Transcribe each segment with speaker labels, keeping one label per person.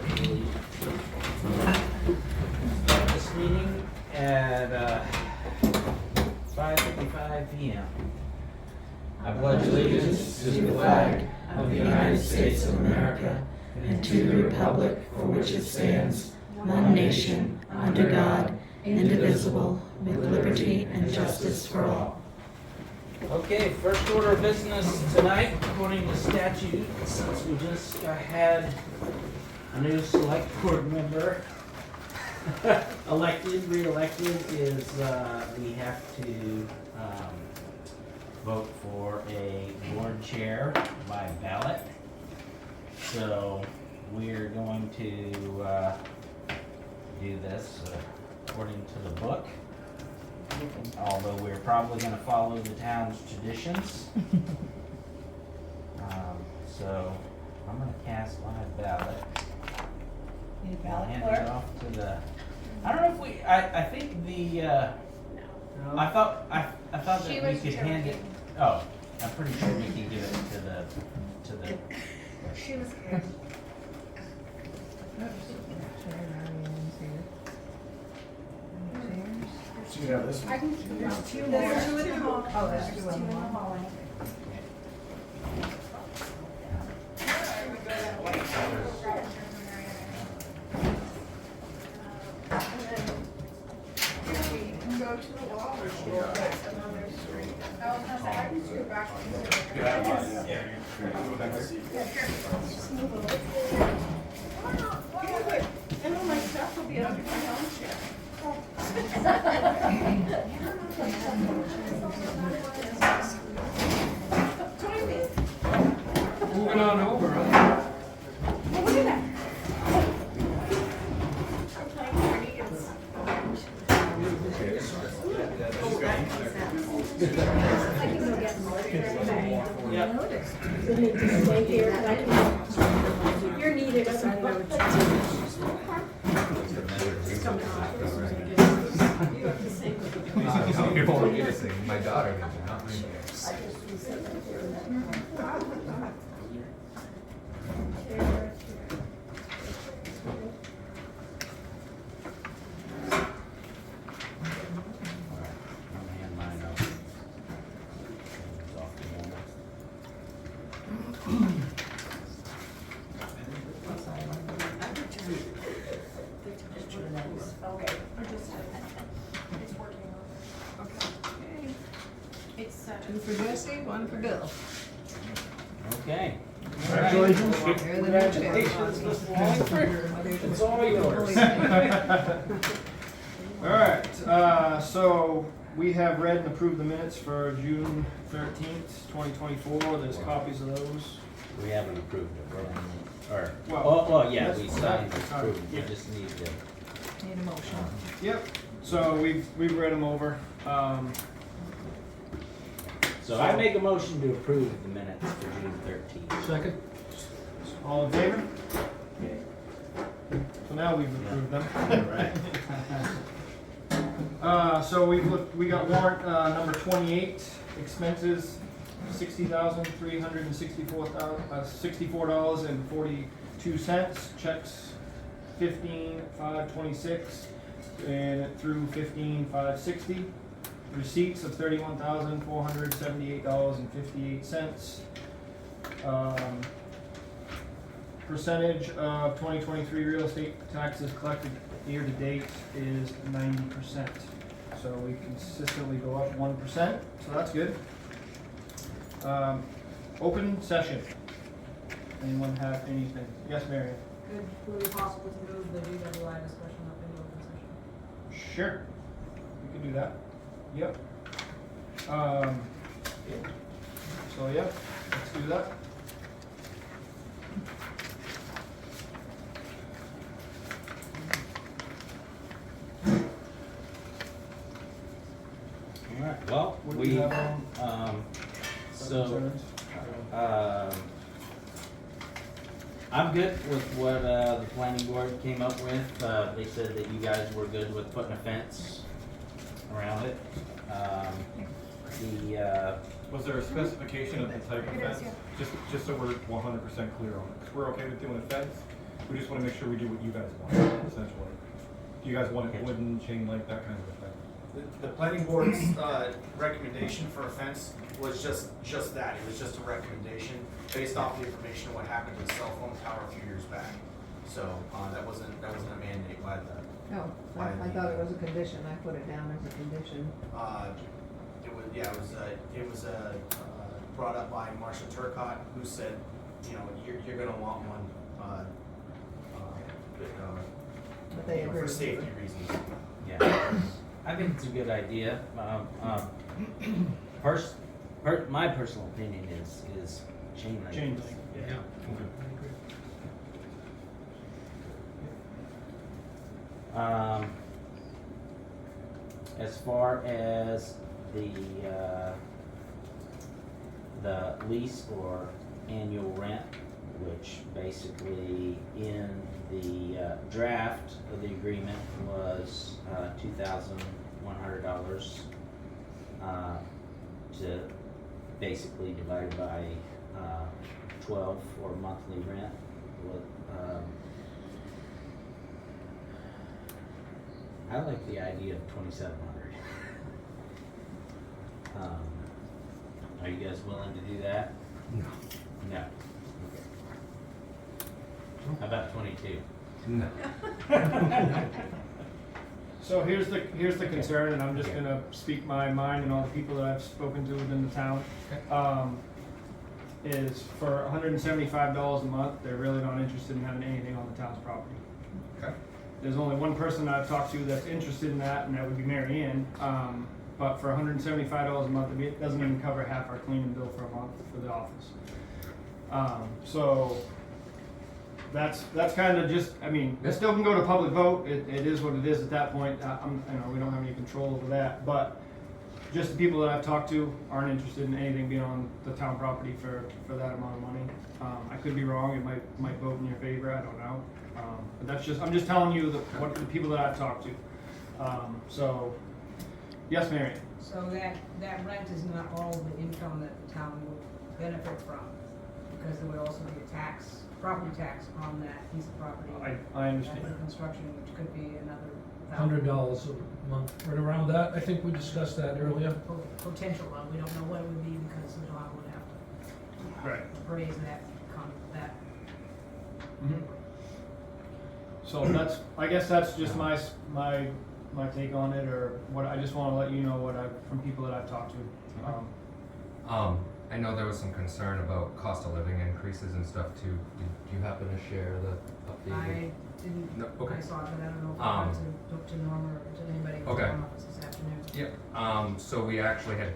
Speaker 1: Start this meeting at 5:55 p.m. I pledge allegiance to the flag of the United States of America and to the republic for which it stands, one nation, under God, indivisible, with liberty and justice for all. Okay, first order of business tonight, according to statute, since we just had a new select board member elected, re-elected, is we have to vote for a board chair by ballot. So we're going to do this according to the book, although we're probably going to follow the town's traditions. So I'm going to cast my ballot.
Speaker 2: Need a
Speaker 1: I'll
Speaker 2: ballot
Speaker 1: hand
Speaker 2: clerk?
Speaker 1: it off to the. I don't know if we. I think the. I thought that
Speaker 2: She
Speaker 1: we
Speaker 2: was
Speaker 1: could hand it. Oh, I'm pretty sure we can give it to the.
Speaker 2: She was here.
Speaker 3: So you have this one.
Speaker 2: I can, there's two more. There's two in the hall. Oh, there's two in the hallway. Go to the wall or she will put another three. Oh, no, I can do it back. And all my stuff will be under my own chair. Join me.
Speaker 3: Moving on over, huh?
Speaker 2: Well, look at that. I'm playing pretty. I can go get more.
Speaker 1: Yep.
Speaker 4: We need to stay here, but I can, you're needed as I know.
Speaker 3: You're only guessing. My daughter needs it, not me.
Speaker 1: I'll hand mine off. It's off the wall.
Speaker 2: Okay. It's working. Okay. It's,
Speaker 5: Two for Jesse, one for Bill.
Speaker 1: Okay.
Speaker 3: Congratulations.
Speaker 5: You're the new
Speaker 1: Congratulations,
Speaker 5: chair.
Speaker 1: Mr. Wallingford. It's all yours.
Speaker 6: All right, so we have read and approved the minutes for June 13th, 2024. There's copies of those.
Speaker 1: We haven't approved it, right? Or,
Speaker 6: Well,
Speaker 1: well, yeah,
Speaker 6: yes,
Speaker 1: we signed
Speaker 6: signed,
Speaker 1: approved, we
Speaker 6: yeah.
Speaker 1: just need to.
Speaker 5: Need a motion.
Speaker 6: Yep, so we've read them over.
Speaker 1: So I make a motion to approve the minutes for June 13th.
Speaker 3: Second?
Speaker 6: All in favor? So now we've approved them.
Speaker 1: Right.
Speaker 6: So we got warrant number 28, expenses $64,364.42, checks 15,526 and through 15,560, receipts of $31,478.58. Percentage of 2023 real estate taxes collected year to date is 90%. So we consistently go up 1%, so that's good. Open session. Anyone have anything? Yes, Marion?
Speaker 7: Would it be possible to move the DWI discussion up into open session?
Speaker 6: Sure. We can do that. Yep. So yeah, let's do that.
Speaker 1: All right, well,
Speaker 6: What do
Speaker 1: we,
Speaker 6: you have on?
Speaker 1: so,
Speaker 6: Concerns?
Speaker 1: I'm good with what the planning board came up with. They said that you guys were good with putting a fence around it.
Speaker 8: Was there a specification of the type of fence? Just so we're 100% clear on it. 'Cause we're okay with doing a fence. We just wanna make sure we do what you guys want, essentially. Do you guys want it wooden, chain link, that kind of a thing?
Speaker 9: The planning board's recommendation for a fence was just that. It was just a recommendation based off the information of what happened to the cell phone tower a few years back. So that wasn't a mandate by the.
Speaker 5: Oh, I thought it was a condition, I put it down as a condition.
Speaker 9: It was brought up by Marcia Turcott, who said, you know, you're gonna want one,
Speaker 5: But they agreed.
Speaker 9: for safety reasons.
Speaker 1: Yeah, I think it's a good idea. My personal opinion is chain link.
Speaker 6: Chain link.
Speaker 1: Yeah. As far as the lease or annual rent, which basically in the draft of the agreement was $2,100 to basically divided by 12 for monthly rent. I like the idea of 2,700. Are you guys willing to do that?
Speaker 3: No.
Speaker 1: No. Okay. How about 22?
Speaker 3: No.
Speaker 6: So here's the concern, and I'm just gonna speak my mind and all the people that I've spoken to within the town. Is for $175 a month, they're really not interested in having anything on the town's property.
Speaker 3: Okay.
Speaker 6: There's only one person I've talked to that's interested in that, and that would be Mary Ann. But for $175 a month, it doesn't even cover half our cleaning bill for a month for the office. So that's kind of just, I mean, it still can go to public vote. It is what it is at that point. We don't have any control over that. But just the people that I've talked to aren't interested in anything being on the town property for that amount of money. I could be wrong. It might vote in your favor. I don't know. But that's just, I'm just telling you what the people that I've talked to. So, yes, Mary.
Speaker 7: So that rent is not all the income that the town would benefit from, because there would also be a property tax on that piece of property.
Speaker 6: I understand.
Speaker 7: And construction, which could be another
Speaker 10: $100 a month, right around that. I think we discussed that earlier.
Speaker 7: potential one. We don't know what it would be because the town would have to
Speaker 6: Right.
Speaker 7: raise that.
Speaker 6: Mhm. So I guess that's just my take on it, or what, I just wanna let you know from people that I've talked to.
Speaker 3: I know there was some concern about cost of living increases and stuff too. Did you happen to share the updated?
Speaker 7: I didn't,
Speaker 3: No, okay.
Speaker 7: I saw it, but I don't know if I got to talk to Norma or to anybody in the
Speaker 3: Okay.
Speaker 7: town office this afternoon.
Speaker 3: Yep, so we actually had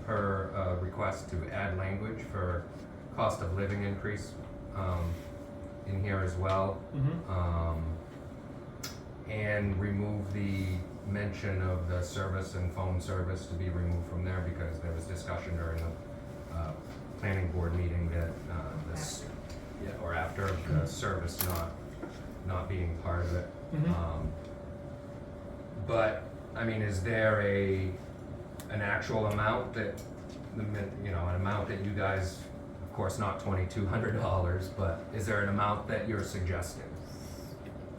Speaker 3: her request to add language for cost of living increase in here as well. And remove the mention of the service and phone service to be removed from there because there was discussion during the planning board meeting that or after the service not being part of it. But I mean, is there an actual amount that an amount that you guys, of course not $2,200, but is there an amount that you're suggesting?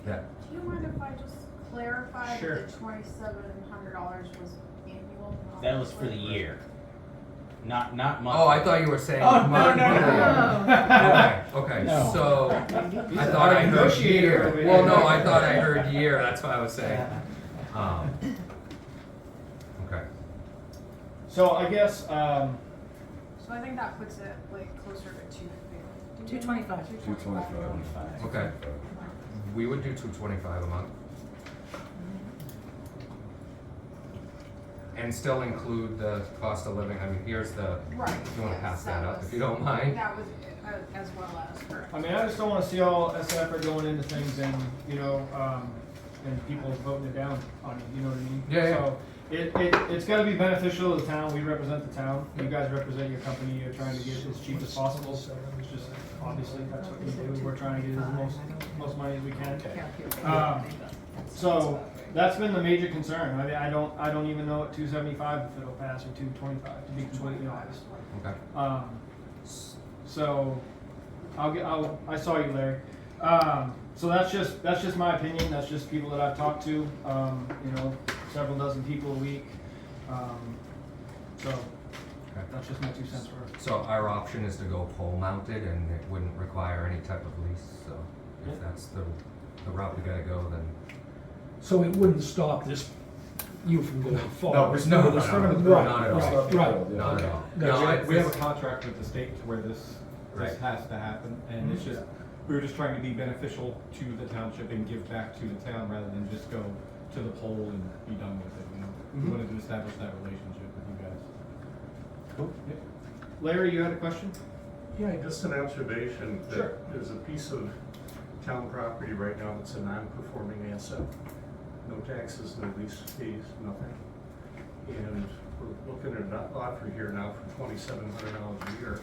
Speaker 3: That
Speaker 2: Do you mind if I just clarify
Speaker 6: Sure.
Speaker 2: that the $2,700 was annual? not
Speaker 1: That was for the
Speaker 2: monthly?
Speaker 1: year, not monthly.
Speaker 3: Oh, I thought you were saying.
Speaker 6: Oh, no.
Speaker 3: Okay,
Speaker 1: No.
Speaker 3: so I thought I heard
Speaker 6: negotiator
Speaker 3: year.
Speaker 6: over
Speaker 3: Well,
Speaker 6: here.
Speaker 3: no, I thought I heard year, that's what I was saying. Okay,
Speaker 6: So I guess,
Speaker 2: So I think that puts it like closer to
Speaker 7: 225.
Speaker 2: 225.
Speaker 3: okay. We would do $225 a month. And still include the cost of living, I mean, here's the,
Speaker 2: Right.
Speaker 3: if you wanna
Speaker 2: yes,
Speaker 3: pass that up,
Speaker 2: was-
Speaker 3: if you don't mind.
Speaker 2: That was as well as correct.
Speaker 6: I mean, I just don't wanna see all this effort going into things and, and people voting it down on it, you know what I mean?
Speaker 3: Yeah.
Speaker 6: So, it's gotta be beneficial to the town, we represent the town, you guys represent your company, you're trying to get it as cheap as possible. It's just, obviously, that's what we do, we're trying to get as most money as we can. So, that's been the major concern, I mean, I don't even know at 275 if it'll pass, or 225, to be completely honest.
Speaker 3: Okay.
Speaker 6: So, I saw you, Larry. So that's just my opinion, that's just people that I've talked to, you know, several dozen people a week. So, that's just my 2 cents worth.
Speaker 3: So our option is to go pole mounted and it wouldn't require any type of lease, so if that's the route we gotta go, then.
Speaker 10: So it wouldn't stop this, you from going forward?
Speaker 3: No,
Speaker 8: We're still gonna
Speaker 10: Right,
Speaker 3: not at all.
Speaker 10: right, right.
Speaker 3: Not at all.
Speaker 10: Gotcha.
Speaker 3: No,
Speaker 8: We have a
Speaker 3: it's-
Speaker 8: contract with the state to where this
Speaker 3: Right.
Speaker 8: has to happen, and it's just, we were just trying to be beneficial to the township and give back to the town rather than just go to the poll and be done with it, you know? We wanted to establish that relationship with you guys.
Speaker 6: Cool. Larry, you had a question?
Speaker 11: Yeah, just an observation
Speaker 6: Sure.
Speaker 11: that there's a piece of town property right now that's a non-performing asset. No taxes, no lease fees, nothing. And we're looking at an offer here now for $2,700 a year,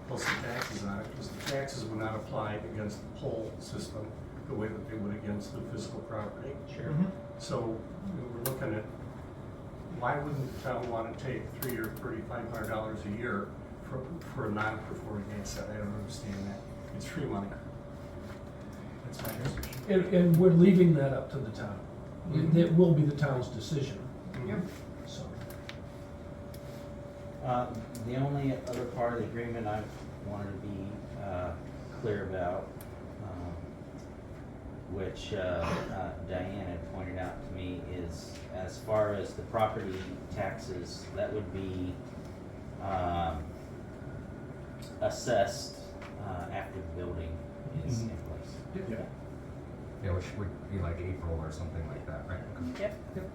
Speaker 11: plus the taxes on it, because the taxes would not apply against the poll system the way that they would against the physical property.
Speaker 6: Sure.
Speaker 11: So you know, we're looking at, why wouldn't the town want to take $300 or $3,500 a year for a non-performing asset? I don't understand that. It's free money. That's my position.
Speaker 10: And we're leaving that up to the town. It will be the town's decision,
Speaker 6: Yep.
Speaker 10: so.
Speaker 1: The only other part of the agreement I wanted to be clear about, which Diane had pointed out to me, is as far as the property taxes, that would be assessed after the building is in place.
Speaker 8: Yeah.
Speaker 3: Yeah, which would be like April or something like that, right?
Speaker 7: Yep. So it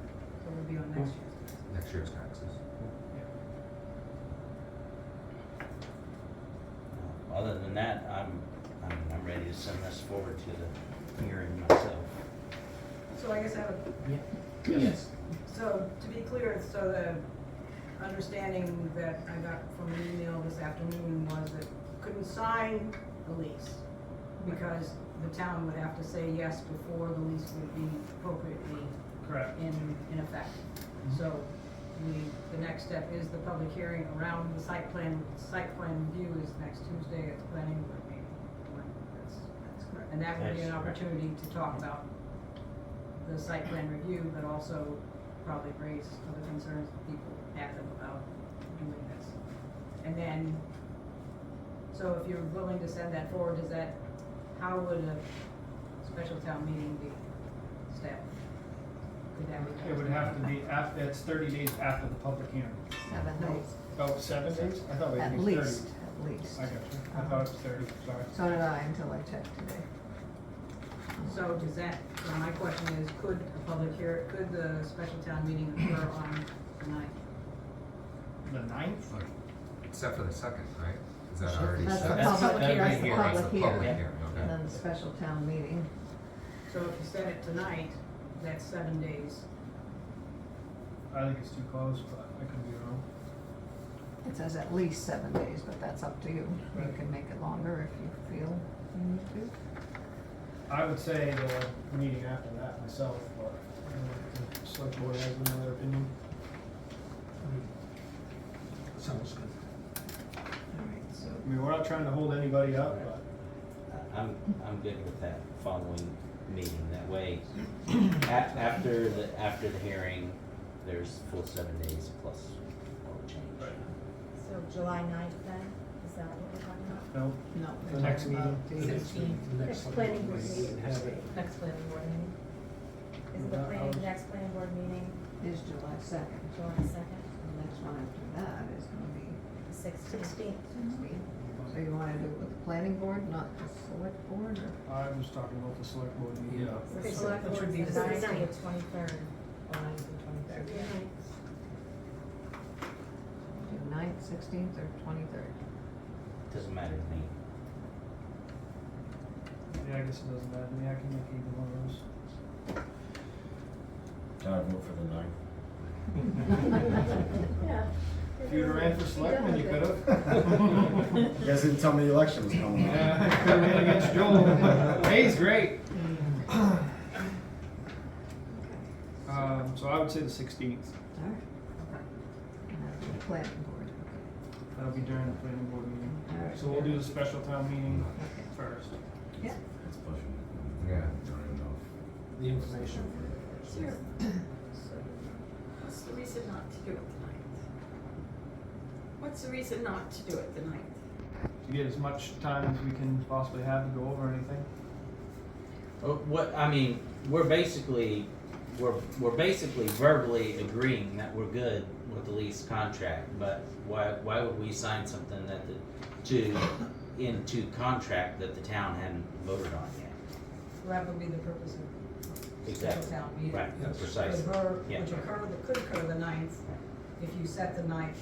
Speaker 7: would be on next year's.
Speaker 3: Next year's taxes.
Speaker 1: Other than that, I'm ready to send this forward to the hearing myself.
Speaker 7: So I guess I have a
Speaker 1: Yes.
Speaker 7: So, to be clear, so the understanding that I got from an email this afternoon was that couldn't sign the lease because the town would have to say yes before the lease would be appropriately
Speaker 6: Correct.
Speaker 7: in effect. So, the next step is the public hearing around the site plan. Site plan review is next Tuesday at the planning board meeting. That's correct. And that would be an
Speaker 1: That's correct.
Speaker 7: opportunity to talk about the site plan review, but also probably raise other concerns that people have them about doing this. And then, so if you're willing to send that forward, how would a special town meeting be established? Could that be?
Speaker 6: It would have to be after, it's 30 days after the public hearing.
Speaker 5: 7 days,
Speaker 6: Oh, 7 days? I thought it
Speaker 5: at
Speaker 6: was 30.
Speaker 5: least, at least.
Speaker 6: I got you. I thought it was 30, sorry.
Speaker 5: So did I until I checked today.
Speaker 7: So does that, so my question is, could the special town meeting occur on the 9th?
Speaker 6: The 9th?
Speaker 3: Except for the second, right? Is that already
Speaker 5: That's the
Speaker 3: set?
Speaker 5: public hearing.
Speaker 3: That's
Speaker 5: That's the
Speaker 3: the
Speaker 5: public
Speaker 3: public
Speaker 5: hearing.
Speaker 3: hearing,
Speaker 5: And
Speaker 3: okay.
Speaker 5: then the special town meeting.
Speaker 7: So if you set it tonight, that's 7 days.
Speaker 6: I think it's too close, but I could be wrong.
Speaker 5: It says at least 7 days, but that's up to you. You
Speaker 6: Right.
Speaker 5: can make it longer if you feel you need to.
Speaker 6: I would say the meeting after that myself, but I don't know if the select board has another opinion.
Speaker 10: Sounds good.
Speaker 5: All right, so
Speaker 6: I mean, we're not trying to hold anybody up, but
Speaker 1: I'm good with that following meeting. That way, after the hearing, there's full 7 days plus all the change.
Speaker 4: So July 9th then, is that what we're talking about?
Speaker 6: no,
Speaker 5: no.
Speaker 6: the next meeting.
Speaker 4: Next planning board meeting.
Speaker 10: Have it.
Speaker 4: Next planning board meeting. Is the next planning board meeting
Speaker 5: Is July 2nd.
Speaker 4: July 2nd?
Speaker 5: The next one after that is gonna be
Speaker 4: The 16th.
Speaker 5: 16. So you wanna do it with the planning board, not the select board, or?
Speaker 6: I was talking about the select board meeting.
Speaker 10: Yeah.
Speaker 4: The select
Speaker 7: That
Speaker 4: board
Speaker 7: should be
Speaker 4: is
Speaker 7: the
Speaker 4: the 9th
Speaker 7: 16th.
Speaker 4: and the 23rd. Or 9th and 23rd.
Speaker 5: Do 9th, 16th, or 23rd?
Speaker 1: Doesn't matter to me.
Speaker 6: Yeah, I guess it doesn't matter to me. I can make either one of those.
Speaker 12: I vote for the 9th.
Speaker 4: Yeah.
Speaker 6: If you'd have ran for selectman, you could have.
Speaker 12: You guys didn't tell me the election was coming up.
Speaker 6: Yeah, could have ran against Joel. Hay's great. So I would say the 16th.
Speaker 5: All right, okay. And that's the planning board, okay.
Speaker 6: That'll be during the planning board meeting.
Speaker 5: All right.
Speaker 6: So we'll do the special town meeting
Speaker 5: Okay.
Speaker 6: first.
Speaker 5: Yeah,
Speaker 12: it's pushing it.
Speaker 3: Yeah.
Speaker 12: I don't even know if-
Speaker 10: The information.
Speaker 1: Sure. What's the reason not to do it tonight? What's the reason not to do it tonight?
Speaker 6: To get as much time as we can possibly have to go over anything.
Speaker 13: What, I mean, we're basically verbally agreeing that we're good with the lease contract, but why would we sign something into contract that the town hadn't voted on yet?
Speaker 7: Well, that would be the purpose of
Speaker 13: Exactly.
Speaker 7: special town meeting.
Speaker 13: Right,
Speaker 10: Yes.
Speaker 13: precisely. Yeah.
Speaker 7: Which could occur the 9th, if you set the 9th,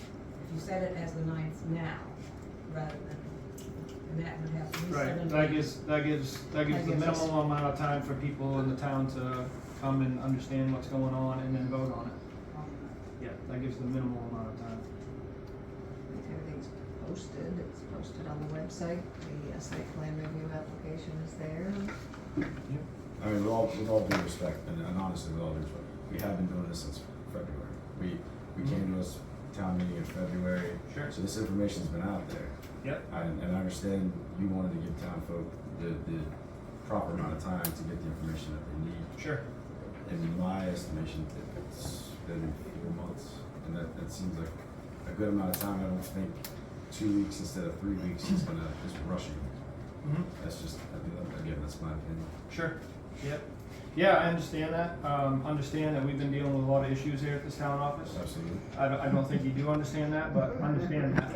Speaker 7: if you set it as the 9th now, rather than, and that would have to be
Speaker 6: Right,
Speaker 7: 7
Speaker 6: that
Speaker 7: days.
Speaker 6: gives the
Speaker 7: gives us-
Speaker 6: minimum amount of time for people in the town to come and understand what's going on and then vote on it. Yeah, that gives the minimal amount of time.
Speaker 5: Everything's posted, it's posted on the website, the site plan review application is there.
Speaker 12: I mean, with all due respect, and honestly, with all due respect, we have been doing this since February. We came to us town meeting in February.
Speaker 6: Sure.
Speaker 12: So this information's been out there.
Speaker 6: Yep.
Speaker 12: And I understand you wanted to give town folk the proper amount of time to get the information that they need.
Speaker 6: Sure.
Speaker 12: In my estimation, it's been 4 months, and that seems like a good amount of time. I don't think 2 weeks instead of 3 weeks is rushing.
Speaker 6: Mhm.
Speaker 12: That's just, again, that's my opinion.
Speaker 6: Sure. Yep. Yeah, I understand that. Understand that we've been dealing with a lot of issues here at this town office.
Speaker 12: Absolutely.
Speaker 6: I don't think you do understand that, but understand that.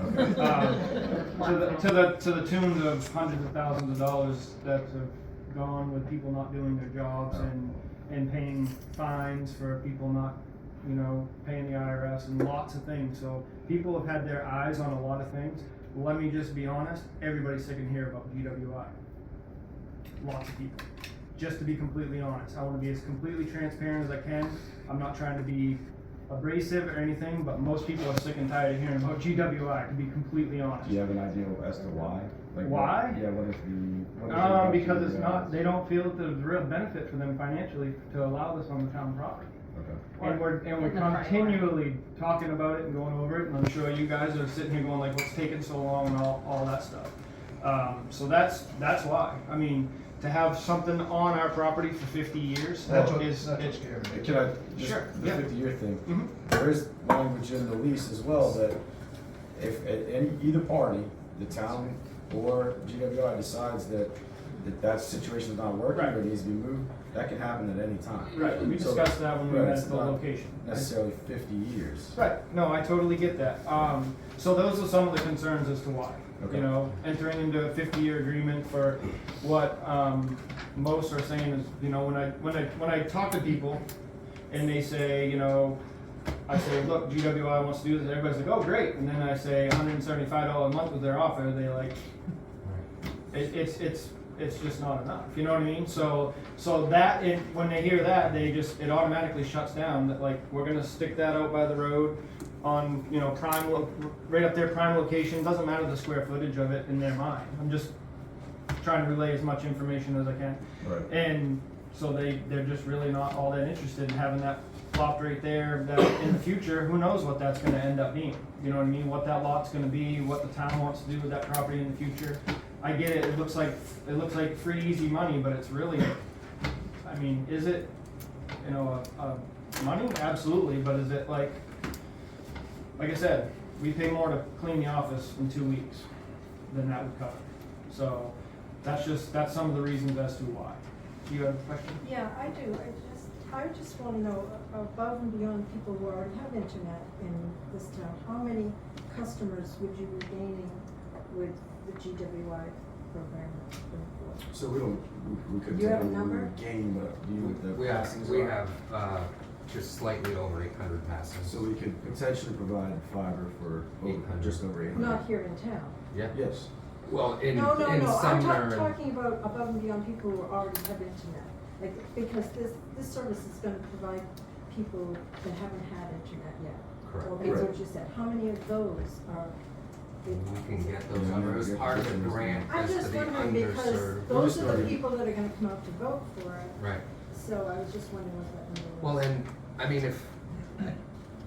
Speaker 12: Okay.
Speaker 6: To the tune of hundreds of thousands of dollars that have gone with people not doing their jobs and paying fines for people not, paying the IRS and lots of things. So people have had their eyes on a lot of things. Let me just be honest, everybody's sick and hear about GWI. Lots of people. Just to be completely honest, I want to be as completely transparent as I can. I'm not trying to be abrasive or anything, but most people are sick and tired of hearing about GWI, to be completely honest.
Speaker 12: Do you have an idea as to why? Like
Speaker 6: Why?
Speaker 12: What, yeah, what is the...
Speaker 6: Because it's not, they don't feel that there's real benefit for them financially to allow this on the town property.
Speaker 12: Okay.
Speaker 6: And we're
Speaker 7: In the
Speaker 6: continually talking about it and going over it, and I'm sure you guys are sitting here going like, what's taking so long and all that stuff. So that's why. I mean, to have something on our property for 50 years
Speaker 10: That's
Speaker 6: is,
Speaker 10: what's scary.
Speaker 12: Can I, just
Speaker 6: Sure,
Speaker 12: the
Speaker 6: yeah.
Speaker 12: 50-year thing,
Speaker 6: Mhm.
Speaker 12: there is language in the lease as well that if either party, the town or GWI decides that situation is not working
Speaker 6: Right.
Speaker 12: or needs to be moved, that can happen at any time.
Speaker 6: right, we
Speaker 12: So-
Speaker 6: discussed that when we
Speaker 12: right,
Speaker 6: met
Speaker 12: it's
Speaker 6: at the
Speaker 12: not
Speaker 6: location.
Speaker 12: necessarily 50 years.
Speaker 6: Right, no, I totally get that. So those are some of the concerns as to why.
Speaker 12: Okay.
Speaker 6: Entering into a 50-year agreement for what most are saying is, when I talk to people and they say, I say, look, GWI wants to do this, everybody's like, oh, great. And then I say $175 a month was their offer, they like, it's just not enough, you know what I mean? So that, when they hear that, it automatically shuts down, that like, we're gonna stick that out by the road on, right up their prime location, doesn't matter the square footage of it in their mind. I'm just trying to relay as much information as I can.
Speaker 12: Right.
Speaker 6: And so they're just really not all that interested in having that plopped right there, that in the future, who knows what that's gonna end up being? You know what I mean? What that lot's gonna be, what the town wants to do with that property in the future. I get it, it looks like free, easy money, but it's really, I mean, is it, money? Absolutely, but is it like I said, we pay more to clean the office in 2 weeks than that would cover. So that's some of the reasons as to why. Do you have a question?
Speaker 4: Yeah, I do. I just want to know, above and beyond people who already have internet in this town, how many customers would you be gaining with the GWI program going forward?
Speaker 12: So we could
Speaker 4: Do you have a
Speaker 12: tell we
Speaker 4: number?
Speaker 12: would gain, but do you with the
Speaker 3: We have,
Speaker 12: passings
Speaker 3: we
Speaker 12: are?
Speaker 3: have, just slightly over 800 passes.
Speaker 12: So we could potentially provide fiber for
Speaker 3: 800.
Speaker 12: just over 800.
Speaker 4: Not here in town.
Speaker 3: Yeah.
Speaker 12: Yes.
Speaker 3: Well, in
Speaker 4: No, I'm
Speaker 3: Sumner.
Speaker 4: talking about above and beyond people who already have internet. Like, because this service is gonna provide people that haven't had internet yet.
Speaker 3: Correct.
Speaker 4: Well, that's what you said. How many of those are?
Speaker 3: We can get those
Speaker 12: Yeah,
Speaker 3: numbers,
Speaker 12: yeah,
Speaker 3: part of the
Speaker 12: yeah.
Speaker 3: grant
Speaker 4: I'm
Speaker 3: is to
Speaker 4: just
Speaker 3: the
Speaker 4: wondering because
Speaker 3: underserved.
Speaker 4: those are the
Speaker 12: starting.
Speaker 4: people that are gonna come out to vote for it.
Speaker 3: Right.
Speaker 4: So I was just wondering what that number was.
Speaker 3: Well, and, I mean,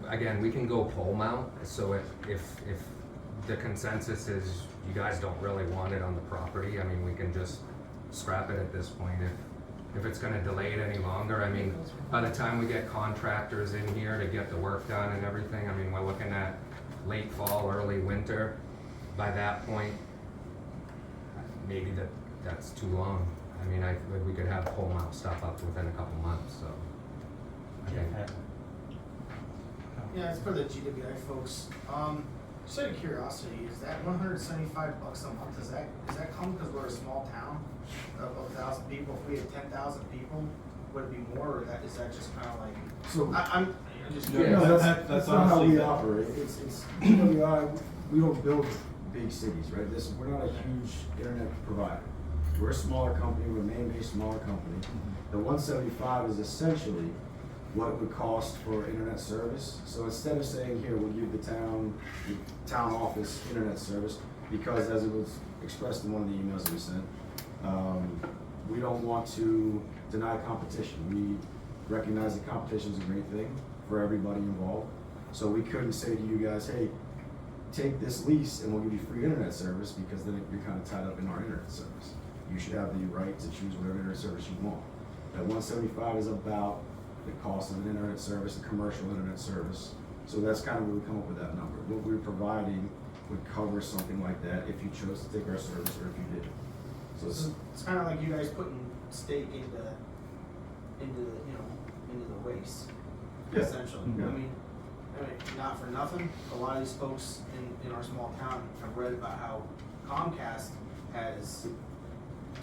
Speaker 3: again, we can go pole mount, so if the consensus is you guys don't really want it on the property, I mean, we can just scrap it at this point if it's gonna delay it any longer. I mean, by the time we get contractors in here to get the work done and everything, I mean, we're looking at late fall, early winter. By that point, maybe that's too long. I mean, we could have pole mount stuff up within a couple months, so. I think.
Speaker 9: Yeah, it's for the GWI folks. Just out of curiosity, is that $175 a month? Does that come because we're a small town of 1,000 people? If we had 10,000 people, would it be more, or is that just kind of like?
Speaker 12: So,
Speaker 9: I'm just
Speaker 8: Yeah,
Speaker 9: curious.
Speaker 12: that's not how we operate. It's GWI, we don't build big cities, right? We're not a huge internet provider. We're a smaller company, we're a Maine-based smaller company. The 175 is essentially what it would cost for internet service. So instead of saying, here, we'll give the town office internet service, because as it was expressed in one of the emails that we sent, we don't want to deny competition. We recognize that competition is a great thing for everybody involved. So we couldn't say to you guys, hey, take this lease and we'll give you free internet service, because then you're kind of tied up in our internet service. You should have the right to choose whatever internet service you want. That 175 is about the cost of an internet service, a commercial internet service. So that's kind of where we come up with that number. What we're providing would cover something like that if you chose to take our service or if you didn't. So
Speaker 9: It's kind of like you guys putting stake into the race,
Speaker 12: Yeah.
Speaker 9: essentially.
Speaker 12: Yeah.
Speaker 9: I mean, not for nothing, a lot of these folks in our small town have read about how Comcast has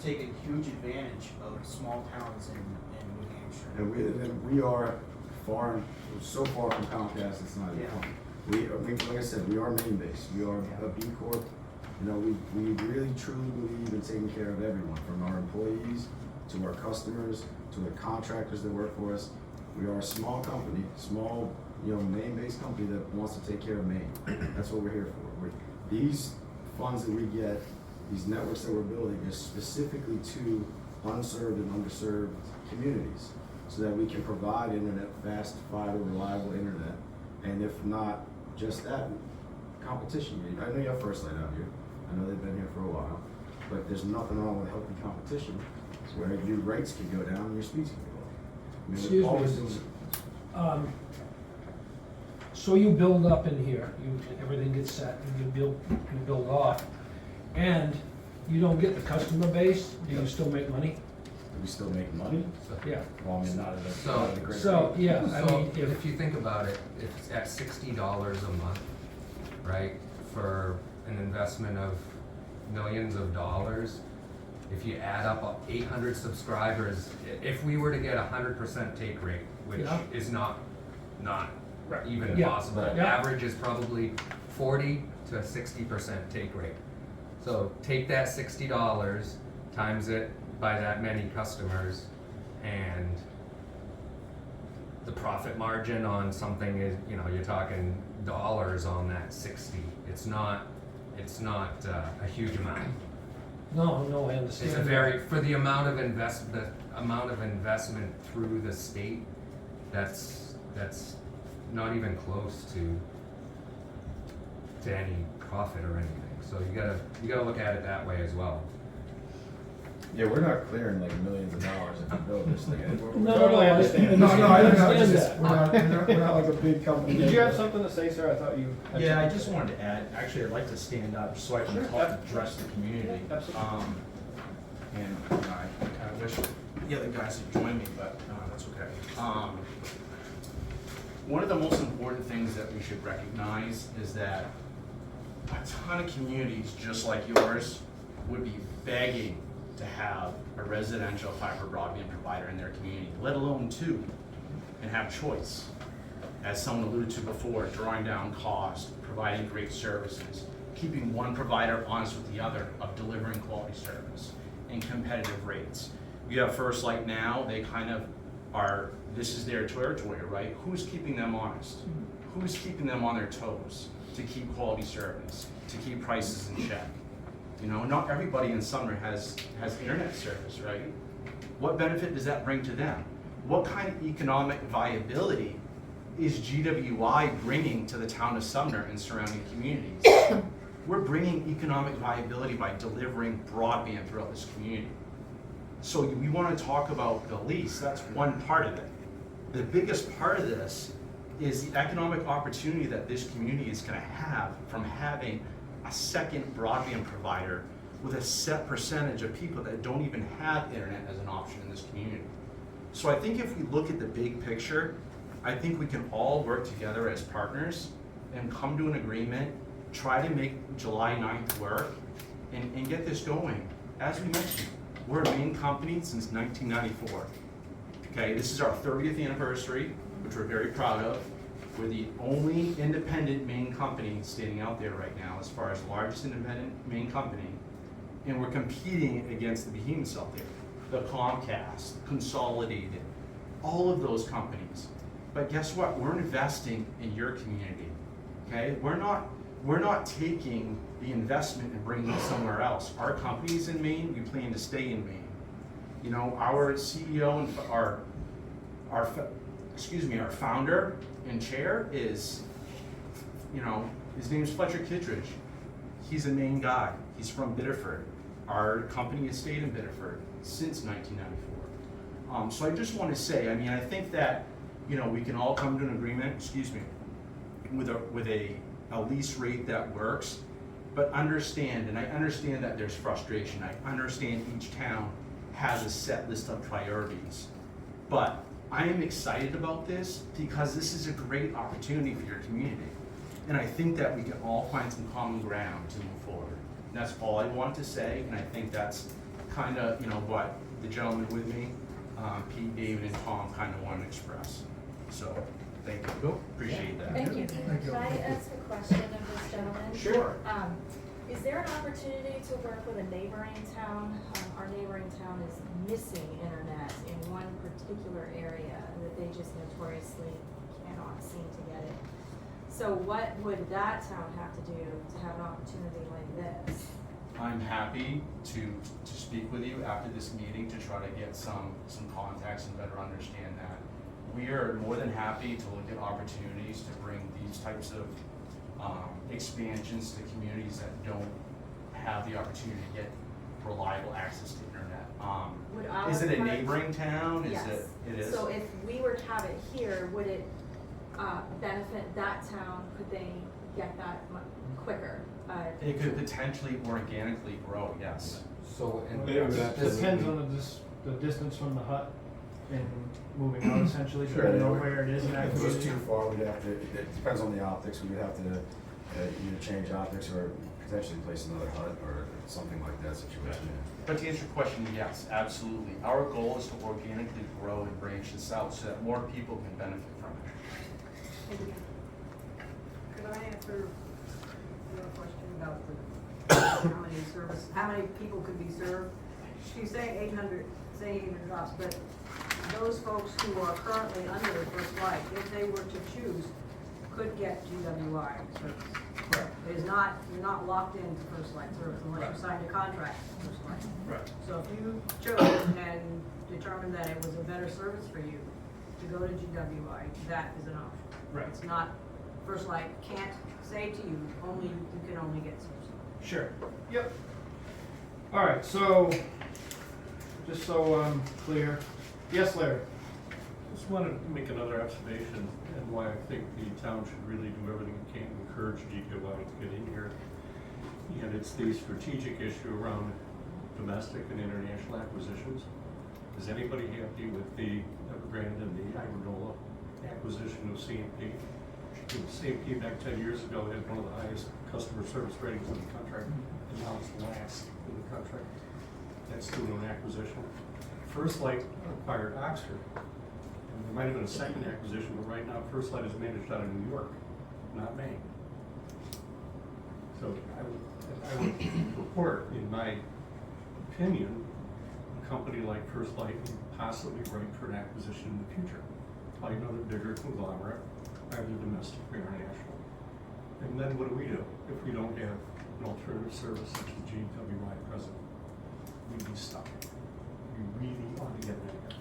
Speaker 9: taken huge advantage of small towns in New Hampshire.
Speaker 12: and we are so far from Comcast, it's not even
Speaker 9: Yeah.
Speaker 12: funny. Like I said, we are Maine-based. We are a B Corp. You know, we really truly believe in taking care of everyone, from our employees to our customers to the contractors that work for us. We are a small company, Maine-based company that wants to take care of Maine. That's what we're here for. These funds that we get, these networks that we're building, is specifically to unserved and underserved communities, so that we can provide internet, fast, fiber, reliable internet, and if not just that, competition. I know you have First Light out here. I know they've been here for a while, but there's nothing wrong with healthy competition, where your rates can go down and your speeds can go up. I mean,
Speaker 10: Excuse
Speaker 12: always
Speaker 10: me.
Speaker 12: doing-
Speaker 10: So you build up in here, everything gets set, and you build off, and you don't get the customer base, do you still make money?
Speaker 12: Do we still make money?
Speaker 10: Yeah.
Speaker 12: Well, I mean, not at a,
Speaker 3: So-
Speaker 12: not at a great
Speaker 10: So,
Speaker 12: rate.
Speaker 10: yeah, I
Speaker 3: So
Speaker 10: mean,
Speaker 3: if you think about it, if it's at $60 a month, right, for an investment of millions of dollars, if you add up 800 subscribers, if we were to get 100% take rate, which
Speaker 10: Yeah.
Speaker 3: is not even
Speaker 10: Yeah.
Speaker 3: possible,
Speaker 10: Yeah.
Speaker 3: average is probably 40 to 60% take rate. So take that $60, times it by that many customers, and the profit margin on something is, you're talking dollars on that 60. It's not a huge amount.
Speaker 10: no, I understand.
Speaker 3: It's for the amount of investment through the state, that's not even close to any profit or anything. So you gotta look at it that way as well.
Speaker 12: Yeah, we're not clearing like millions of dollars if we build this thing.
Speaker 10: No,
Speaker 6: Totally
Speaker 10: I
Speaker 6: understand.
Speaker 10: understand
Speaker 12: It's just-
Speaker 10: that.
Speaker 12: We're not like a big company.
Speaker 6: Did you have something to say, sir? I thought you had
Speaker 14: Yeah, I
Speaker 6: something.
Speaker 14: just wanted to add, actually, I'd like to stand up just so I can
Speaker 6: Sure,
Speaker 14: talk, address the community.
Speaker 6: Absolutely.
Speaker 14: And I wish the other guys had joined me, but that's okay. One of the most important things that we should recognize is that a ton of communities just like yours would be begging to have a residential fiber broadband provider in their community, let alone two, and have choice. As someone alluded to before, drawing down cost, providing great services, keeping one provider honest with the other of delivering quality service and competitive rates. You have First Light now, they kind of are, this is their territory, right? Who's keeping them honest? Who's keeping them on their toes to keep quality service, to keep prices in check? Not everybody in Sumner has internet service, right? What benefit does that bring to them? What kind of economic viability is GWI bringing to the town of Sumner and surrounding communities? We're bringing economic viability by delivering broadband throughout this community. So we wanna talk about the lease, that's one part of it. The biggest part of this is the economic opportunity that this community is gonna have from having a second broadband provider with a set percentage of people that don't even have internet as an option in this community. So I think if we look at the big picture, I think we can all work together as partners and come to an agreement, try to make July 9th work, and get this going. As we mentioned, we're a Maine company since 1994. Okay, this is our 30th anniversary, which we're very proud of. We're the only independent Maine company standing out there right now as far as largest independent Maine company. And we're competing against the behemoths out there, the Comcast, Consolidated, all of those companies. But guess what? We're investing in your community, okay? We're not taking the investment and bringing it somewhere else. Our company's in Maine, we plan to stay in Maine. You know, our CEO and our founder and chair is, you know, his name is Fletcher Kittredge. He's a Maine guy. He's from Biddeford. Our company has stayed in Biddeford since 1994. So I just want to say, I mean, I think that, you know, we can all come to an agreement, with a lease rate that works, but understand, and I understand that there's frustration. I understand each town has a set list of priorities, but I am excited about this because this is a great opportunity for your community. And I think that we can all find some common ground to move forward. And that's all I want to say, and I think that's kind of, you know, what the gentleman with me, Pete, David, and Tom kind of want to express. So, thank you. Appreciate that.
Speaker 1: Thank you. Could I ask a question of this gentleman?
Speaker 14: Sure.
Speaker 1: Is there an opportunity to work with a neighboring town? Our neighboring town is missing internet in one particular area that they just notoriously cannot seem to get it. So what would that town have to do to have an opportunity like this?
Speaker 14: I'm happy to speak with you after this meeting to try to get some context and better understand that. We are more than happy to look at opportunities to bring these types of expansions to communities that don't have the opportunity to get reliable access to internet. Is it a neighboring town?
Speaker 1: Yes.
Speaker 14: It is?
Speaker 1: So if we were to have it here, would it benefit that town? Could they get that quicker?
Speaker 14: It could potentially organically grow, yes.
Speaker 6: So, and it depends on the distance from the hut and moving out essentially, depending on where it is in that
Speaker 12: If it goes
Speaker 6: community.
Speaker 12: too far, we'd have to, it depends on the optics, we'd have to either change optics or potentially place another hut or something like that situation.
Speaker 14: But to answer your question, yes, absolutely. Our goal is to organically grow and branch this out so that more people can benefit from it.
Speaker 7: Could I answer your question about how many people could be served? She's saying 800 jobs, but those folks who are currently under First Light, if they were to choose, could get GWI service.
Speaker 14: Correct.
Speaker 7: It is not, you're not locked into First Light service unless you signed a contract with First Light.
Speaker 14: Right.
Speaker 7: So if you chose and determined that it was a better service for you to go to GWI, that is an option.
Speaker 6: Right.
Speaker 7: It's not, First Light can't say to you, you can only get service.
Speaker 6: Sure. Yep. All right, so, just so I'm clear. Yes, Larry?
Speaker 8: Just wanted to make another observation and why I think the town should really do everything it can to encourage GWI to get in here. And it's the strategic issue around domestic and international acquisitions. Is anybody happy with the Evergrande and the Ivanhoe acquisition of CMP? CMP back 10 years ago had one of the highest customer service ratings in the country, and now it's last in the country. That's through an acquisition. First Light acquired Oxford. And there might have been a second acquisition, but right now First Light is managed out of New York, not Maine. So I would report, in my opinion, a company like First Light would possibly rank for an acquisition in the future. Probably another bigger conglomerate, either domestic or international. And then what do? If we don't have an alternative service such as GWI present? We'd be stuck. We really ought to get that here.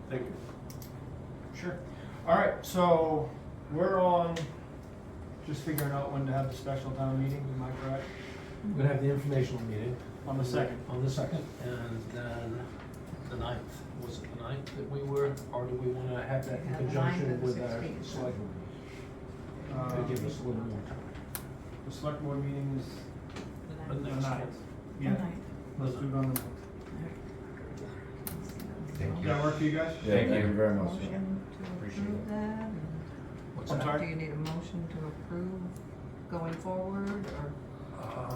Speaker 8: Thank you.
Speaker 6: Sure. All right, so we're on just figuring out when to have the special town meeting, am I correct?
Speaker 10: We're gonna have the informational meeting.
Speaker 6: On the second.
Speaker 10: On the second, and then the 9th, was it the 9th that we were, or do we wanna have that in
Speaker 5: Yeah, the 9th
Speaker 10: conjunction
Speaker 5: and the
Speaker 10: with our
Speaker 5: 16th.
Speaker 10: select? To give us a little more time.
Speaker 6: The select board meeting is
Speaker 10: The
Speaker 6: the
Speaker 10: next
Speaker 6: 9th.
Speaker 10: one.
Speaker 6: Yeah, let's do it on the 9th.
Speaker 3: Thank
Speaker 6: Does that work for you guys?
Speaker 12: Yeah, thank you very much.
Speaker 5: Motion to
Speaker 3: Appreciate
Speaker 5: approve
Speaker 3: it.
Speaker 5: that? and-
Speaker 10: What's
Speaker 6: I'm
Speaker 10: that?
Speaker 6: sorry?
Speaker 5: Do you need a motion to approve going forward, or?
Speaker 6: I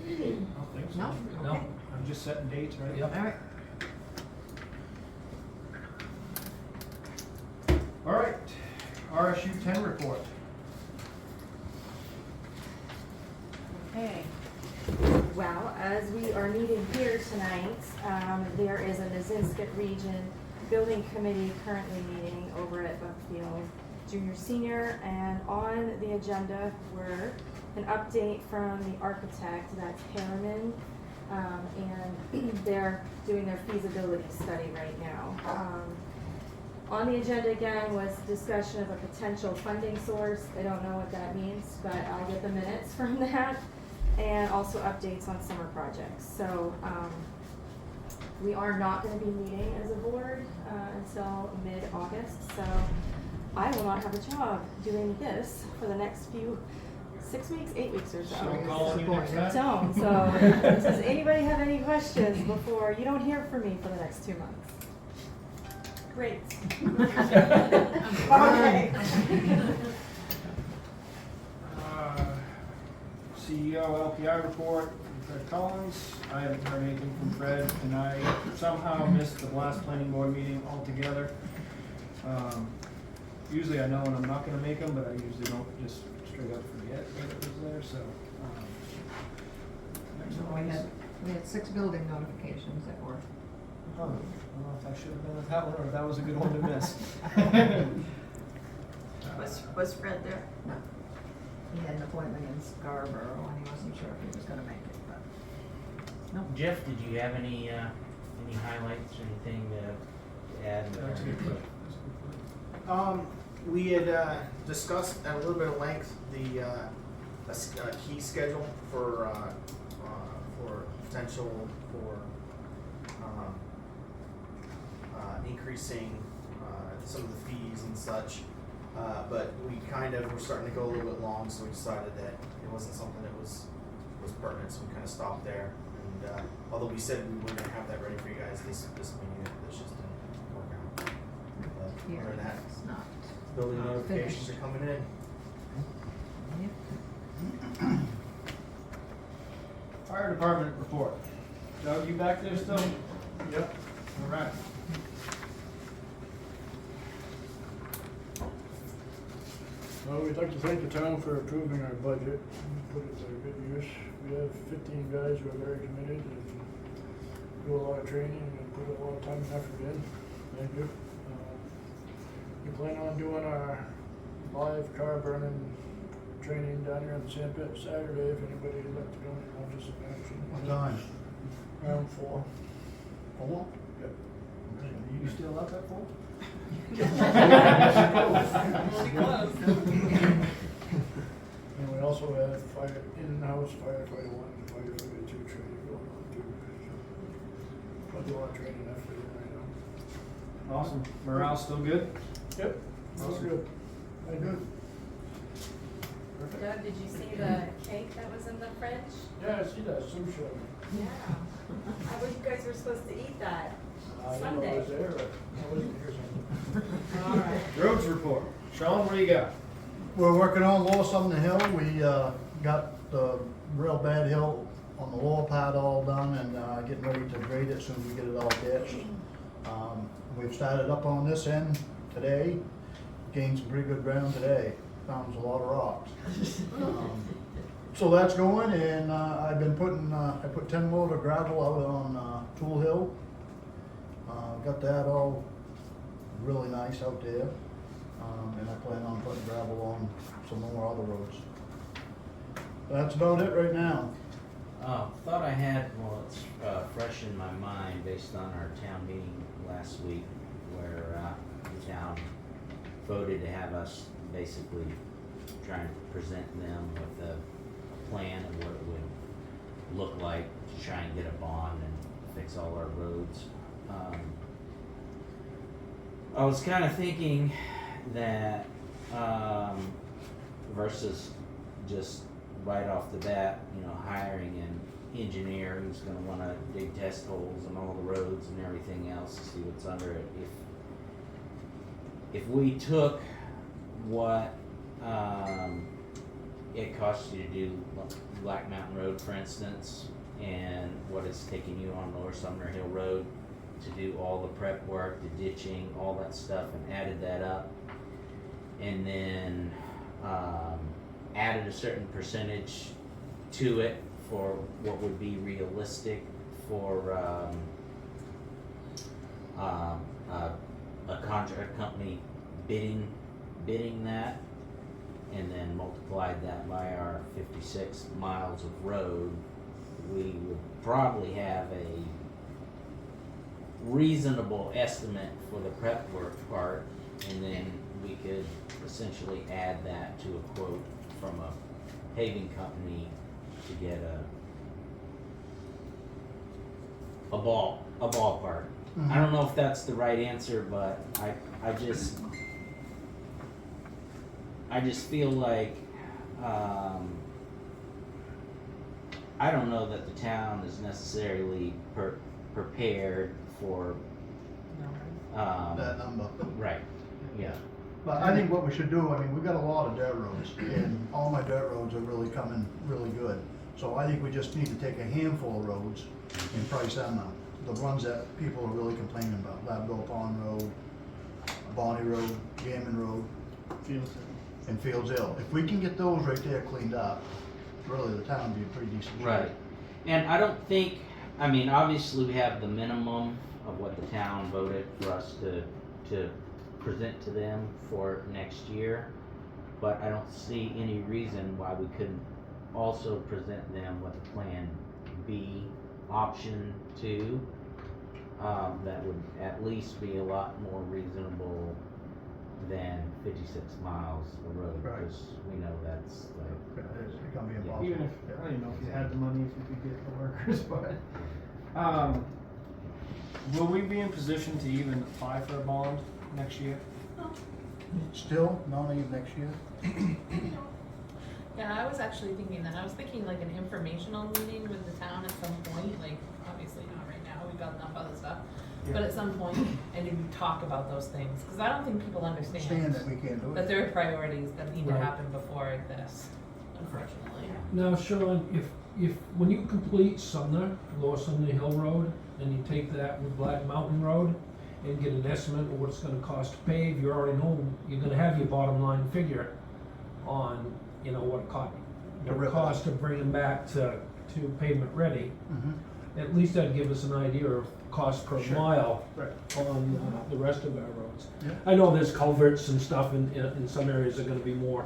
Speaker 6: don't think so.
Speaker 5: No?
Speaker 10: No.
Speaker 5: Okay.
Speaker 6: I'm just setting dates, right?
Speaker 10: Yep.
Speaker 5: All right.
Speaker 6: All right, RSU 10 report.
Speaker 1: Okay. Well, as we are meeting here tonight, there is a Nazinsket Region Building Committee currently meeting over at Buckfield Junior Senior, and on the agenda were an update from the architect, that's Harriman, and they're doing their feasibility study right now. On the agenda again was discussion of a potential funding source. I don't know what that means, but I'll get the minutes from that. And also updates on summer projects. So we are not going to be meeting as a board until mid-August. So I will not have a job doing this for the next 6 weeks, 8 weeks or so.
Speaker 6: So calling you next time?
Speaker 1: Don't. So does anybody have any questions before you don't hear from me for the next 2 months? Great. Okay.
Speaker 6: CEO LPI report, Fred Collins. I haven't heard anything from Fred, and I somehow missed the last planning board meeting altogether. Usually I know when I'm not gonna make them, but I usually don't just straight up forget that it was there, so. Next one is-
Speaker 5: We had 6 building notifications that were.
Speaker 6: I don't know if I should have been at that one, or if that was a good one to miss.
Speaker 1: Was Fred there?
Speaker 5: No. He had an appointment in Scarborough, and he wasn't sure if he was gonna make it, but. No.
Speaker 13: Jeff, did you have any highlights, anything to add?
Speaker 6: That's a good question.
Speaker 9: We had discussed at a little bit of length the key schedule for potential for increasing some of the fees and such. But we kind of were starting to go a little bit long, so we decided that it wasn't something that was pertinent, so we kind of stopped there. And although we said we were going to have that ready for you guys this meeting, it just didn't work out. But
Speaker 5: Yeah,
Speaker 9: other than that,
Speaker 5: it's not.
Speaker 9: building
Speaker 5: not
Speaker 9: notifications
Speaker 5: finished.
Speaker 9: are coming in.
Speaker 5: Yep.
Speaker 6: Fire department report. Doug, you back there still? Yep. All right.
Speaker 15: Well, we'd like to thank the town for approving our budget, put it to good use. We have 15 guys who are very committed and do a lot of training and put a lot of time and effort in. Thank you. We plan on doing our live car burning training down here in the sand pit Saturday, if anybody would like to come and watch us in action.
Speaker 12: What time?
Speaker 15: Around 4.
Speaker 12: 4?
Speaker 15: Yep.
Speaker 6: You still up at 4?
Speaker 15: And we also have in-house firefighter 1 and firefighter 2 training going on too. So, put a lot of training effort in right now.
Speaker 6: Awesome. Morale still good?
Speaker 15: Yep, that's
Speaker 6: Awesome.
Speaker 15: good. Very good.
Speaker 1: Doug, did you see the cake that was in the fridge?
Speaker 15: Yeah, I see that, sous chef.
Speaker 1: Yeah. I wish you guys were supposed to eat that
Speaker 15: I didn't know I
Speaker 1: Sunday.
Speaker 15: was there, but I wasn't here Sunday.
Speaker 1: All right.
Speaker 6: Roads report. Sean, what do you got?
Speaker 16: We're working on Lower Sumner Hill. We got the real bad hill on the lower part all done and getting ready to grade it soon as we get it all ditched. We've started up on this end today, gained some pretty good ground today, found a lot of rocks. So that's going, and I've been putting, I put 10 load of gravel out on Tool Hill. Got that all really nice out there. And I plan on putting gravel on some more other roads. That's about it right now.
Speaker 13: Thought I had, well, it's fresh in my mind based on our town meeting last week where the town voted to have us basically trying to present them with a plan of what it would look like to try and get a bond and fix all our roads. I was kind of thinking that versus just right off the bat, hiring an engineer who's gonna wanna dig test holes in all the roads and everything else to see what's under it. If we took what it costs you to do Black Mountain Road, for instance, and what it's taking you on Lower Sumner Hill Road to do all the prep work, the ditching, all that stuff, and added that up, and then added a certain percentage to it for what would be realistic for a contract company bidding that, and then multiplied that by our 56 miles of road, we would probably have a reasonable estimate for the prep work part, and then we could essentially add that to a quote from a paving company to get a ballpark. I don't know if that's the right answer, but I just feel like I don't know that the town is necessarily prepared for
Speaker 16: that number.
Speaker 13: Right. Yeah.
Speaker 16: But I think what we should do, we've got a lot of dirt roads, and all my dirt roads are really coming really good. So I think we just need to take a handful of roads and price them out. The ones that people are really complaining about, Labrador Pond Road, Bonnie Road, Gammon Road, and Fields Hill. If we can get those right there cleaned up, really the town would be a pretty decent shape.
Speaker 13: Right. And I don't think, obviously we have the minimum of what the town voted for us to present to them for next year, but I don't see any reason why we couldn't also present them with a plan B, option 2, that would at least be a lot more reasonable than 56 miles of road,
Speaker 16: Right.
Speaker 13: because we know that's like,
Speaker 16: It's gonna be impossible.
Speaker 6: Even if, I don't even know if you had the money, if you could get the workers, but, will we be in position to even apply for a bond next year?
Speaker 16: Still, not even next year?
Speaker 1: Yeah, I was actually thinking that. I was thinking like an informational meeting with the town at some point, like obviously not right now, we've got enough other stuff. But at some point, and you talk about those things, because I don't think people understand
Speaker 16: That we can't do
Speaker 1: that
Speaker 16: it.
Speaker 1: there are priorities that need to
Speaker 10: Right.
Speaker 1: happen before this, unfortunately.
Speaker 10: Now, Sean, if when you complete Sumner, Lower Sumner Hill Road, and you take that with Black Mountain Road and get an estimate of what it's gonna cost to pave, you already know, you're gonna have your bottom line figure on, what it costs to bring them back to pavement ready. At least that'd give us an idea of cost per mile on the rest of our roads.
Speaker 16: Yeah.
Speaker 10: I know there's culverts and stuff in some areas are gonna be more,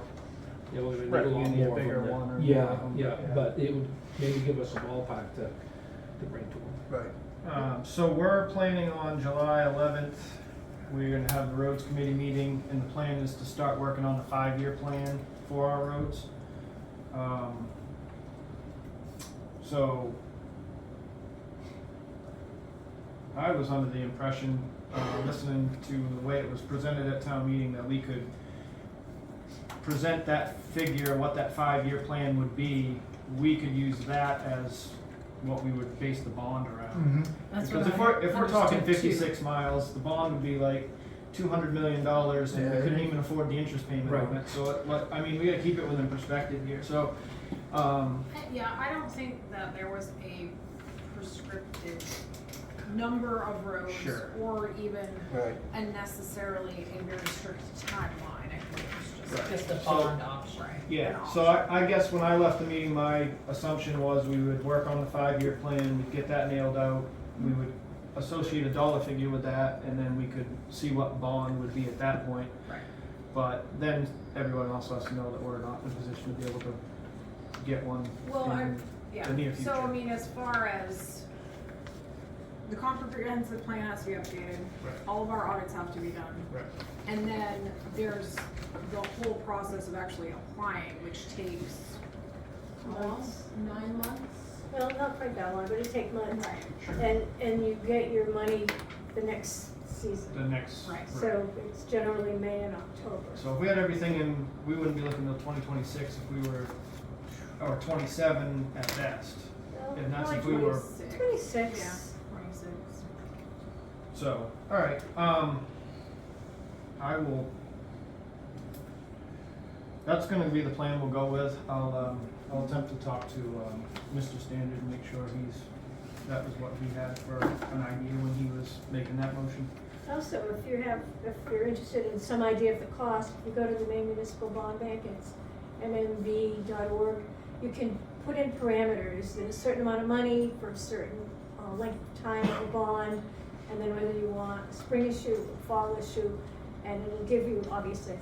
Speaker 10: we're gonna need a lot
Speaker 6: you need a
Speaker 10: more
Speaker 6: bigger
Speaker 10: from
Speaker 6: one or
Speaker 10: yeah,
Speaker 6: more of them,
Speaker 10: yeah,
Speaker 6: yeah.
Speaker 10: but it would maybe give us a ballpark to bring to them.
Speaker 16: Right.
Speaker 6: So we're planning on July 11th, we're gonna have the roads committee meeting, and the plan is to start working on the 5-year plan for our roads. So I was under the impression, listening to the way it was presented at town meeting, that we could present that figure, what that 5-year plan would be. We could use that as what we would base the bond around.
Speaker 1: That's
Speaker 6: Because
Speaker 1: what
Speaker 6: if
Speaker 1: I
Speaker 6: we're talking
Speaker 1: understood, too.
Speaker 6: 56 miles, the bond would be like $200 million, and we couldn't even afford the interest payment on
Speaker 10: Right.
Speaker 6: it. So, we gotta keep it within perspective here. So,
Speaker 2: Yeah, I don't think that there was a prescriptive number of roads
Speaker 6: Sure.
Speaker 2: or even
Speaker 16: Right.
Speaker 2: a necessarily a very strict timeline. I think it was just.
Speaker 1: Just a bond option.
Speaker 2: Right.
Speaker 6: yeah,
Speaker 2: an
Speaker 6: so
Speaker 2: option.
Speaker 6: I guess when I left the meeting, my assumption was we would work on the 5-year plan, we'd get that nailed out, we would associate a dollar figure with that, and then we could see what bond would be at that point.
Speaker 2: Right.
Speaker 6: But then everyone also has to know that we're not in a position to be able to get one
Speaker 2: Well,
Speaker 6: in
Speaker 2: yeah,
Speaker 6: the near
Speaker 2: so
Speaker 6: future.
Speaker 2: as far as the comprehensive plan has to be updated,
Speaker 6: Right.
Speaker 2: all of our audits have to be done.
Speaker 6: Right.
Speaker 2: And then there's the whole process of actually applying, which takes Almost 9 months.
Speaker 1: Well, not quite that long, but it'd take months.
Speaker 2: Right.
Speaker 1: And you get your money the next season.
Speaker 6: The next.
Speaker 2: Right.
Speaker 1: So it's generally May and October.
Speaker 6: So if we had everything in, we wouldn't be looking until 2026 if we were, or 27 at best.
Speaker 1: Well,
Speaker 6: And that's
Speaker 1: probably
Speaker 6: if we were,
Speaker 1: 26.
Speaker 2: Yeah, 26.
Speaker 6: so, alright, I will, that's gonna be the plan we'll go with. I'll attempt to talk to, Mr. Standard and make sure that was what he had for an idea when he was making that motion.
Speaker 1: Also, if you're interested in some idea of the cost, if you go to the Maine Municipal Bond Bank, it's mmb.org, you can put in parameters, there's a certain amount of money for a certain length of time of a bond, and then whether you want a spring issue, a fall issue, and it'll give you, obviously,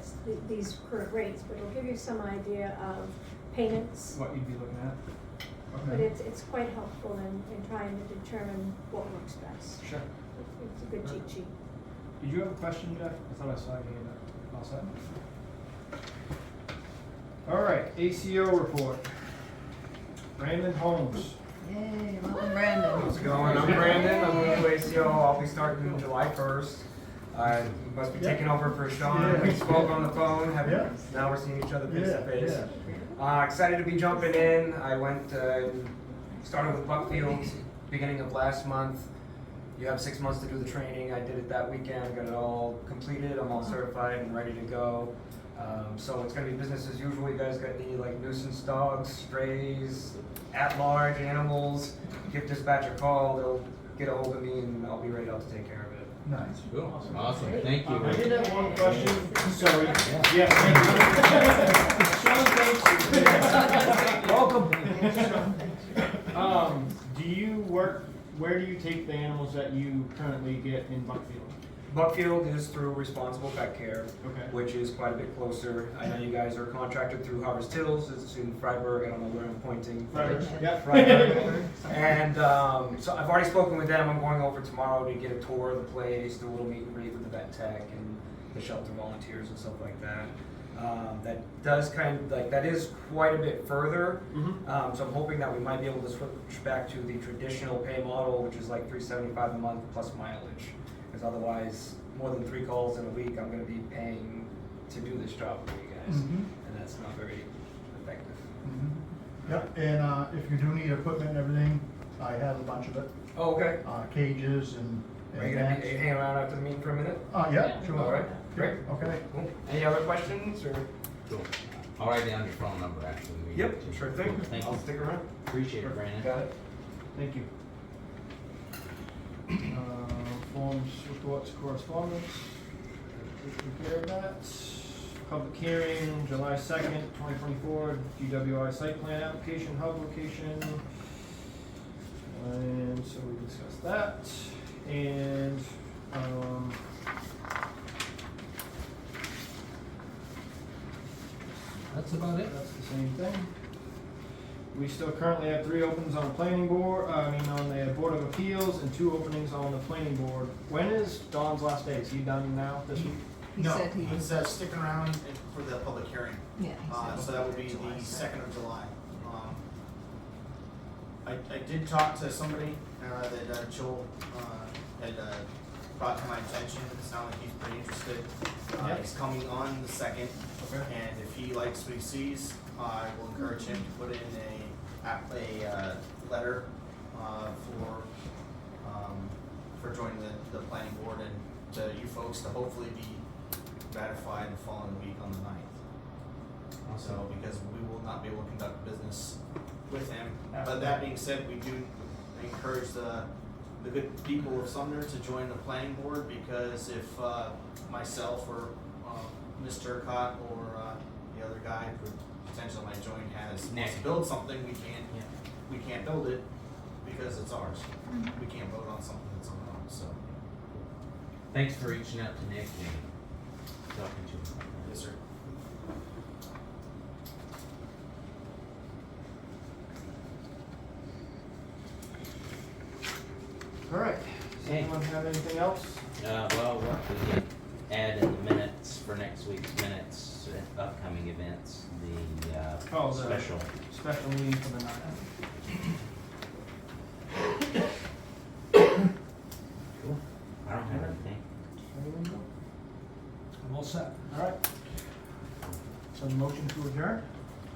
Speaker 1: these current rates, but it'll give you some idea of payments.
Speaker 6: What you'd be looking at.
Speaker 1: But
Speaker 6: Okay.
Speaker 1: it's quite helpful in trying to determine what works best.
Speaker 6: Sure.
Speaker 1: It's a good cheat sheet.
Speaker 6: Did you have a question, Jeff? I thought I saw you hand up. All set? Alright, ACO report. Brandon Holmes.
Speaker 5: Yay, welcome Brandon.
Speaker 17: How's it going? I'm Brandon, I'm the new ACO, I'll be starting July 1st. I must be taking over for Sean, we spoke on the phone, now we're seeing each other face to face. Excited to be jumping in, I went, started with Buckfield, beginning of last month. You have 6 months to do the training, I did it that weekend, got it all completed, I'm all certified and ready to go. So it's gonna be business as usual. You guys got any like nuisance dogs, strays, at-large animals, give dispatch a call, they'll get a hold of me and I'll be ready out to take care of it.
Speaker 16: Nice.
Speaker 13: Cool. Awesome, thank you.
Speaker 6: I did have one question. Sorry. Yes, thank you. Welcome. Do you work, where do you take the animals that you currently get in Buckfield?
Speaker 17: Buckfield is through Responsible Pet Care,
Speaker 6: Okay.
Speaker 17: which is quite a bit closer. I know you guys are contracted through Harvest Hills, it's in Freiburg, I don't know where I'm pointing.
Speaker 6: Freiburg, yep.
Speaker 17: Freiburg. And so I've already spoken with them, I'm going over tomorrow to get a tour of the place, do a little meet and greet with the vet tech and the shelter volunteers and stuff like that. That does that is quite a bit further. So I'm hoping that we might be able to switch back to the traditional pay model, which is like $375 a month plus mileage. Because otherwise, more than 3 calls in a week, I'm going to be paying to do this job for you guys, and that's not very effective.
Speaker 16: Yep, and if you do need equipment and everything, I have a bunch of it.
Speaker 17: Oh, okay.
Speaker 16: Cages and.
Speaker 17: Are you going to be hanging around after the meeting for a minute?
Speaker 16: Yeah, sure.
Speaker 17: All right, great.
Speaker 16: Okay.
Speaker 17: Cool. Any other questions or?
Speaker 13: Cool. I'll write down your phone number actually.
Speaker 17: Yep, sure thing.
Speaker 13: Thank
Speaker 17: I'll
Speaker 13: you.
Speaker 17: stick around.
Speaker 13: Appreciate it, Brandon.
Speaker 17: Got it.
Speaker 6: Thank you. Forms, reports, correspondence. Take care of that. Public hearing, July 2nd, 2024, GWI site plan application, hub location. And so we discussed that. And,
Speaker 10: That's about it.
Speaker 6: that's the same thing. We still currently have 3 openings on the planning board, on the Board of Appeals, and 2 openings on the planning board. When is Dawn's last day? Is he done now this week?
Speaker 5: He
Speaker 9: No,
Speaker 5: said he
Speaker 9: he's sticking around for the public hearing.
Speaker 5: Yeah, he said
Speaker 9: So that would be the
Speaker 5: July
Speaker 9: 2nd of July. I did talk to somebody that Joel had brought to my attention. It sounded like he's pretty interested.
Speaker 6: Yep.
Speaker 9: He's coming on the 2nd,
Speaker 6: Okay.
Speaker 9: and if he likes what he sees, I will encourage him to put in a letter for joining the planning board and to you folks to hopefully be ratified the following week on the 9th. So, because we will not be able to conduct business with him. But that being said, we do encourage the good people of Sumner to join the planning board, because if myself or Mr. Turcott or the other guy who potentially might join wants to build something, we can't build it because it's ours. We can't vote on something that's someone else, so.
Speaker 13: Thanks for reaching out to Nick and talking to him.
Speaker 9: Yes, sir.
Speaker 6: All right. Does
Speaker 13: Hey.
Speaker 6: anyone have anything else?
Speaker 13: Well, what we can add in the minutes for next week's minutes events, upcoming events, the
Speaker 6: Oh, the
Speaker 13: special.
Speaker 6: special meeting for the night.
Speaker 13: Cool. I don't have anything.
Speaker 10: I'm all set.
Speaker 6: Alright. So the motion to adjourn,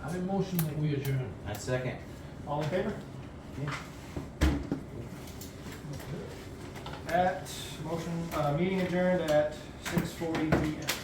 Speaker 10: I motion that we adjourn.
Speaker 13: I second.
Speaker 6: all in favor?
Speaker 13: Yeah.
Speaker 6: Meeting adjourned at 6:40 PM.